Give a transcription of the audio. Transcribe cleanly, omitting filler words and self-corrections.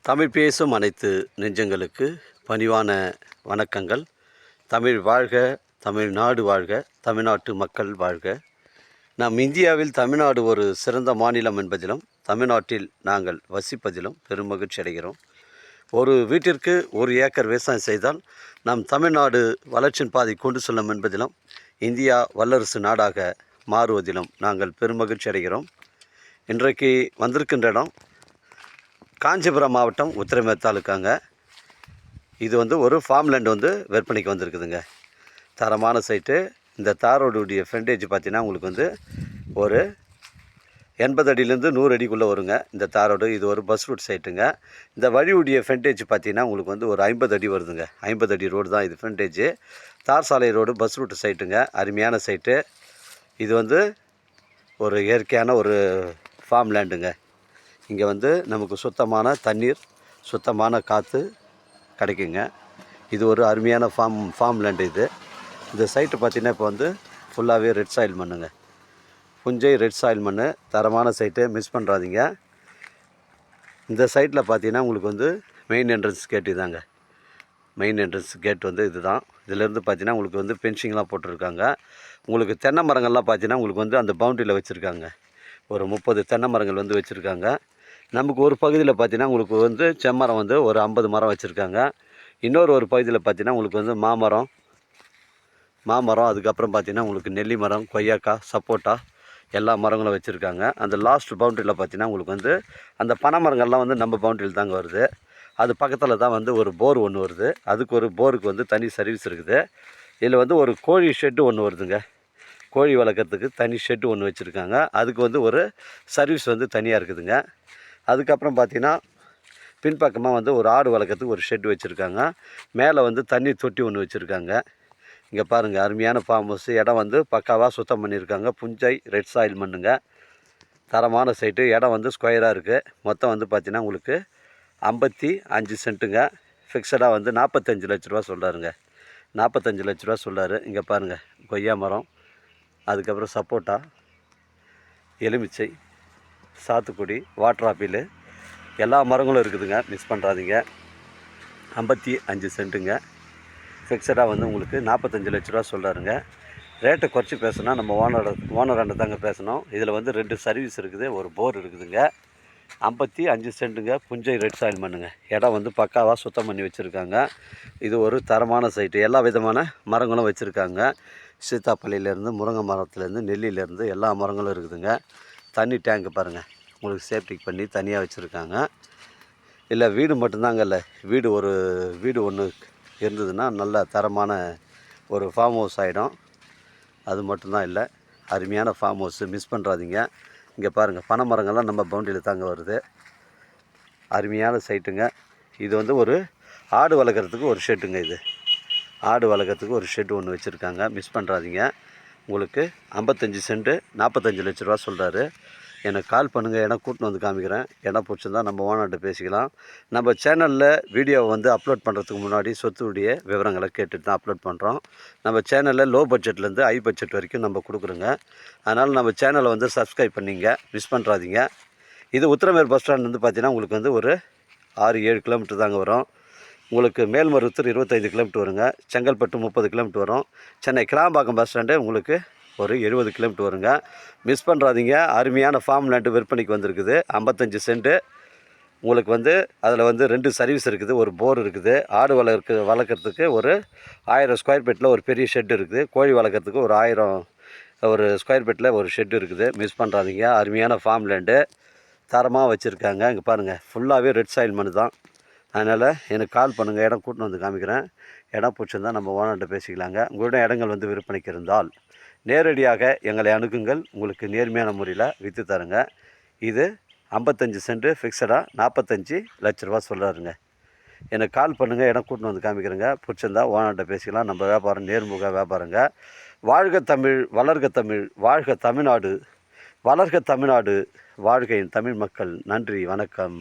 தமிழ் பேசும் அனைத்து நெஞ்சங்களுக்கு பணிவான வணக்கங்கள். தமிழ் வாழ்க, தமிழ்நாடு வாழ்க, தமிழ்நாட்டு மக்கள் வாழ்க. நம் இந்தியாவில் தமிழ்நாடு ஒரு சிறந்த மாநிலம் என்பதிலும் தமிழ்நாட்டில் நாங்கள் வசிப்பதிலும் பெருமகிழ்ச்சி அடைகிறோம். ஒரு வீட்டிற்கு 1 ஏக்கர் விவசாயம் செய்தால் நம் தமிழ்நாடு வளர்ச்சியின் பாதை கொண்டு செல்லும் என்பதிலும் இந்தியா வல்லரசு நாடாக மாறுவதிலும் நாங்கள் பெருமகிழ்ச்சி அடைகிறோம். இன்றைக்கு வந்திருக்கின்ற இடம் காஞ்சிபுரம் மாவட்டம் உத்திரமேர் தாலுக்காங்க. இது ஒரு ஃபார்ம் லேண்ட் விற்பனைக்கு வந்திருக்குதுங்க. தரமான சைட்டு. இந்த தாரோடைய ஃப்ரண்டேஜ் பார்த்தீங்கன்னா உங்களுக்கு ஒரு 80 அடியிலேருந்து 100 அடிக்குள்ளே வருங்க இந்த தாரோடு. இது ஒரு பஸ் ரூட் சைட்டுங்க. இந்த வழியுடைய ஃப்ரண்டேஜ் பார்த்தீங்கன்னா உங்களுக்கு ஒரு 50 அடி வருதுங்க. 50 அடி ரோடு தான் இது ஃப்ரண்டேஜ். தார் சாலை ரோடு பஸ் ரூட் சைட்டுங்க. அருமையான சைட்டு. இது ஒரு இயற்கையான ஒரு ஃபார்ம் லேண்டுங்க. இங்கே நமக்கு சுத்தமான தண்ணீர், சுத்தமான காற்று கிடைக்குங்க. இது ஒரு அருமையான ஃபார்ம் லேண்டு இது. இந்த சைட்டு பார்த்திங்கன்னா இப்போ ஃபுல்லாகவே ரெட் சாயில் மண்ணுங்க. புஞ்சை ரெட் சாயில் மண். தரமான சைட்டு, மிஸ் பண்ணுறாதீங்க. இந்த சைட்டில் பார்த்தீங்கன்னா உங்களுக்கு மெயின் என்ட்ரன்ஸ் கேட் இதாங்க. மெயின் என்ட்ரன்ஸ் கேட் இது தான். இதிலேருந்து பார்த்தீங்கன்னா உங்களுக்கு பென்சிங்லாம் போட்டிருக்காங்க. உங்களுக்கு தென்னை மரங்கள்லாம் பார்த்தீங்கன்னா உங்களுக்கு அந்த பவுண்ட்ரியில் வச்சுருக்காங்க. ஒரு 30 தென்னை மரங்கள் வச்சுருக்காங்க. நமக்கு ஒரு பகுதியில் பார்த்தீங்கன்னா உங்களுக்கு செம்மரம் ஒரு 50 மரம் வச்சுருக்காங்க. ஒரு பகுதியில் பார்த்தீங்கன்னா உங்களுக்கு மாமரம், அதுக்கப்புறம் பார்த்தீங்கன்னா உங்களுக்கு நெல்லி மரம், கொய்யாக்காய், சப்போட்டா எல்லா மரங்களும் வச்சுருக்காங்க. அந்த லாஸ்ட் பவுண்ட்ரியில் பார்த்தீங்கன்னா உங்களுக்கு அந்த பனை மரங்கள்லாம் நம்ம பவுண்ட்ரியில் தாங்க வருது. அது பக்கத்தில் தான் ஒரு போர் ஒன்று வருது. அதுக்கு ஒரு போருக்கு தனி சர்வீஸ் இருக்குது. இதில் ஒரு கோழி ஷெட்டு ஒன்று வருதுங்க. கோழி வளர்க்குறதுக்கு தனி ஷெட்டு ஒன்று வச்சுருக்காங்க. அதுக்கு ஒரு சர்வீஸ் தனியாக இருக்குதுங்க. அதுக்கப்புறம் பார்த்தீங்கன்னா பின்பக்கமாக ஒரு ஆடு வளர்க்குறதுக்கு ஒரு ஷெட் வச்சுருக்காங்க. மேலே தண்ணி தொட்டி ஒன்று வச்சுருக்காங்க. இங்கே பாருங்கள், அருமையான ஃபார்ம் ஹவுஸ். இடம் பக்காவாக சுத்தம் பண்ணியிருக்காங்க. புஞ்சை ரெட் சாயில் மண்ணுங்க. தரமான சைட்டு. இடம் ஸ்கொயராக இருக்குது. மொத்தம் பார்த்தீங்கன்னா உங்களுக்கு 55 சென்ட்டுங்க. ஃபிக்ஸடாக 45 லட்ச ரூபா சொல்கிறாருங்க. 45 லட்ச ரூபா சொல்கிறாரு. இங்கே பாருங்கள், கொய்யா மரம், அதுக்கப்புறம் சப்போட்டா, எலுமிச்சை, சாத்துக்குடி, வாட்டர் ஆப்பிள் எல்லா மரங்களும் இருக்குதுங்க. மிஸ் பண்ணுறாதீங்க. 55 சென்ட்டுங்க. ஃபிக்ஸடாக உங்களுக்கு 45 லட்ச ரூபா சொல்கிறாருங்க. ரேட்டை குறைச்சி பேசுனா நம்ம ஓனராண்ட தாங்க பேசணும். இதில் 2 சர்வீஸ் இருக்குது, ஒரு போர் இருக்குதுங்க. 55 சென்ட்டுங்க. புஞ்சை ரெட் சாயில் மண்ணுங்க. இடம் பக்காவாக சுத்தம் பண்ணி வச்சுருக்காங்க. இது ஒரு தரமான சைட்டு. எல்லா விதமான மரங்களும் வச்சுருக்காங்க. சீத்தாப்பள்ளியிலேருந்து, முருங்கை மரத்துலேருந்து, நெல்லியிலேருந்து எல்லா மரங்களும் இருக்குதுங்க. தண்ணி டேங்க்கு பாருங்கள், உங்களுக்கு சேஃப்டிக்கு பண்ணி தனியாக வச்சுருக்காங்க. இல்லை வீடு மட்டும்தாங்க இல்லை, வீடு ஒன்று இருந்ததுன்னா நல்ல தரமான ஒரு ஃபார்ம் ஹவுஸ் ஆகிடும். அது மட்டும்தான் இல்லை, அருமையான ஃபார்ம் ஹவுஸு. மிஸ் பண்ணுறாதீங்க. இங்கே பாருங்கள், பனை மரங்கள்லாம் நம்ம பவுண்டரியில் தாங்க வருது. அருமையான சைட்டுங்க. இது ஒரு ஆடு வளர்க்குறதுக்கு ஒரு ஷெட்டுங்க. இது ஆடு வளர்க்குறதுக்கு ஒரு ஷெட்டு ஒன்று வச்சுருக்காங்க. மிஸ் பண்ணுறாதீங்க. உங்களுக்கு 55 சென்ட்டு 45 லட்ச ரூபா சொல்கிறாரு. எனக்கு கால் பண்ணுங்கள். இடம் கூட்டின்னு காமிக்கிறேன். இடம் பிடிச்சிருந்தா நம்ம ஓனர்கிட்ட பேசிக்கலாம். நம்ம சேனலில் வீடியோவை அப்லோட் பண்ணுறதுக்கு முன்னாடி சொத்துடைய விவரங்களை கேட்டுட்டு தான் அப்லோட் பண்ணுறோம். நம்ம சேனலில் லோ பட்ஜெட்லேருந்து ஹை பட்ஜெட் வரைக்கும் நம்ம கொடுக்குறோங்க. அதனால் நம்ம சேனலை சப்ஸ்கிரைப் பண்ணிங்க. மிஸ் பண்ணுறாதீங்க. இது உத்திரமேர் பஸ் ஸ்டாண்ட் பார்த்தீங்கன்னா உங்களுக்கு ஒரு 6-7 கிலோமீட்டர் தாங்க வரும். உங்களுக்கு மேல்மருவத்தூர் 25 கிலோமீட்டர் வருங்க. செங்கல்பட்டு 30 கிலோமீட்டர் வரும். சென்னை கிளாம்பாக்கம் பஸ் ஸ்டாண்டு உங்களுக்கு ஒரு 70 கிலோமீட்டர் வருங்க. மிஸ் பண்ணுறாதீங்க. அருமையான ஃபார்ம் லேண்டு விற்பனைக்கு வந்திருக்குது. 55 சென்ட்டு. உங்களுக்கு அதில் 2 சர்வீஸ் இருக்குது, ஒரு போர் இருக்குது. ஆடு வளர்க்குறதுக்கு ஒரு 1000 ஸ்கொயர் ஃபீட்டில் ஒரு பெரிய ஷெட் இருக்குது. கோழி வளர்க்குறதுக்கு ஒரு 1000 ஸ்கொயர் ஃபீட்டில் ஒரு ஷெட் இருக்குது. மிஸ் பண்ணுறாதீங்க. அருமையான ஃபார்ம் லேண்டு தரமாக வச்சுருக்காங்க. இங்கே பாருங்கள், ஃபுல்லாகவே ரெட் சாயில் மண் தான். அதனால் எனக்கு கால் பண்ணுங்கள். இடம் கூட்டின்னு காமிக்கிறேன். இடம் பிடிச்சிருந்தால் நம்ம ஓனர்கிட்ட பேசிக்கலாங்க. உங்களிடம் இடங்கள் விற்பனைக்கு இருந்தால் நேரடியாக எங்களை அணுகுங்கள். உங்களுக்கு நேர்மையான முறையில் விற்று தருங்க. இது 55 சென்ட்டு. ஃபிக்ஸடாக 45 லட்ச ரூபா சொல்கிறாருங்க. எனக்கு கால் பண்ணுங்கள். இடம் கூட்டின்னு காமிக்கிறேங்க. பிடிச்சிருந்தா ஓனர்கிட்ட பேசிக்கலாம். நம்ம வியாபாரம் நேர்முக வியாபாரங்க. வாழ்க தமிழ், வளர்க தமிழ், வாழ்க தமிழ்நாடு, வளர்க தமிழ்நாடு, வாழ்க என் தமிழ் மக்கள். நன்றி, வணக்கம்.